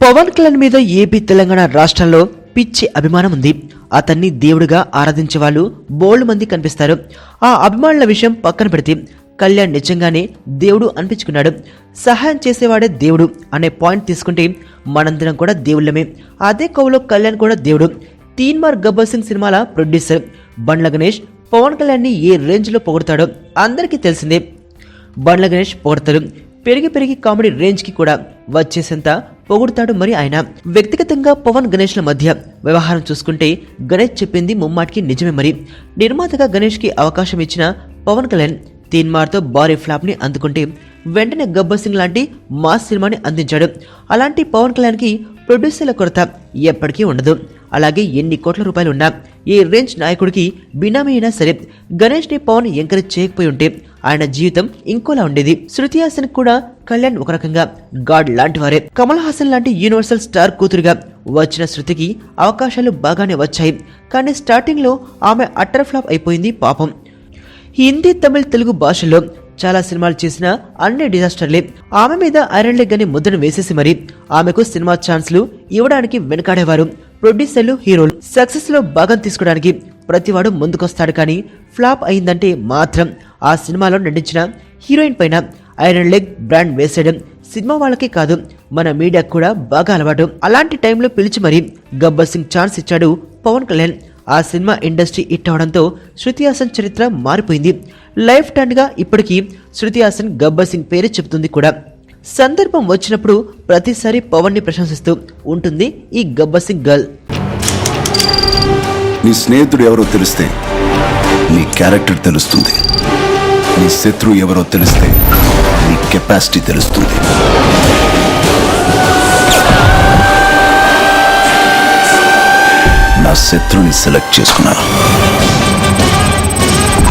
పవన్ కళ్యాణ్ మీద ఏపీ తెలంగాణ రాష్ట్రాల్లో పిచ్చి అభిమానం ఉంది. అతన్ని దేవుడిగా ఆరాధించే వాళ్ళు బోల్డ్ మంది కనిపిస్తారు. ఆ అభిమానుల విషయం పక్కన పెడితే కళ్యాణ్ నిజంగానే దేవుడు అనిపించుకున్నాడు. సహాయం చేసేవాడే దేవుడు అనే పాయింట్ తీసుకుంటే మనందరం కూడా దేవుళ్ళమే. అదే కోవలో కళ్యాణ్ కూడా దేవుడు. తీన్మార్ గబ్బర్ సింగ్ సినిమాల ప్రొడ్యూసర్ బండ్ల గణేష్ పవన్ కళ్యాణ్ని ఏ రేంజ్లో పొగుడతాడో అందరికీ తెలిసిందే. బండ్ల గణేష్ పొగడతాడు. పెరిగి కామెడీ రేంజ్కి కూడా వచ్చేసేంత పొగుడుతాడు. మరి ఆయన వ్యక్తిగతంగా పవన్ గణేష్ల మధ్య వ్యవహారం చూసుకుంటే గణేష్ చెప్పింది ముమ్మాటికి నిజమే. మరి నిర్మాతగా గణేష్కి అవకాశం ఇచ్చిన పవన్ కళ్యాణ్ తీన్మార్తో భారీ ఫ్లాప్ని అందుకుంటే వెంటనే గబ్బర్ సింగ్ లాంటి మాస్ సినిమాని అందించాడు. అలాంటి పవన్ కళ్యాణ్కి ప్రొడ్యూసర్ల కొరత ఎప్పటికీ ఉండదు. అలాగే ఎన్ని కోట్ల రూపాయలు ఉన్నా ఏ రేంజ్ నాయకుడికి బినామీ అయినా సరే గణేష్ని పవన్ ఎంకరేజ్ చేయకపోయి ఉంటే ఆయన జీవితం ఇంకోలా ఉండేది. శృతి హాసన్ కూడా కళ్యాణ్ ఒక రకంగా గాడ్ లాంటి వారే. కమల్ హాసన్ లాంటి యూనివర్సల్ స్టార్ కూతురుగా వచ్చిన శృతికి అవకాశాలు బాగానే వచ్చాయి. కానీ స్టార్టింగ్ లో ఆమె అట్టర్ ఫ్లాప్ అయిపోయింది పాపం. హిందీ, తమిళ్, తెలుగు భాషల్లో చాలా సినిమాలు చేసిన అన్ని డిజాస్టర్లే. ఆమె మీద ఐరన్ లెగ్ అనే ముద్రను వేసేసి మరి ఆమెకు సినిమా ఛాన్స్లు ఇవ్వడానికి వెనకాడేవారు ప్రొడ్యూసర్లు, హీరోలు. సక్సెస్ లో భాగం తీసుకోవడానికి ప్రతివాడు ముందుకొస్తాడు. కానీ ఫ్లాప్ అయిందంటే మాత్రం ఆ సినిమాలో నటించిన హీరోయిన్ పైన ఐరన్ లెగ్ బ్రాండ్ వేసేయడం సినిమా వాళ్ళకే కాదు మన మీడియాకు కూడా బాగా అలవాటు. అలాంటి టైంలో పిలిచి మరీ గబ్బర్ సింగ్ ఛాన్స్ ఇచ్చాడు పవన్ కళ్యాణ్. ఆ సినిమా ఇండస్ట్రీ హిట్ అవడంతో శృతి హాసన్ చరిత్ర మారిపోయింది. లైఫ్ టైమ్ గా ఇప్పటికీ శృతి హాసన్ గబ్బర్ సింగ్ పేరు చెబుతుంది కూడా. సందర్భం వచ్చినప్పుడు ప్రతిసారి పవన్ ని ప్రశంసిస్తూ ఉంటుంది ఈ గబ్బర్ సింగ్ గర్ల్. నీ స్నేహితుడు ఎవరో తెలిస్తే నీ క్యారెక్టర్ తెలుస్తుంది. నీ శత్రువు ఎవరో తెలిస్తే నీ కెపాసిటీ తెలుస్తుంది. నా శత్రుని సెలెక్ట్ చేసుకున్నాను.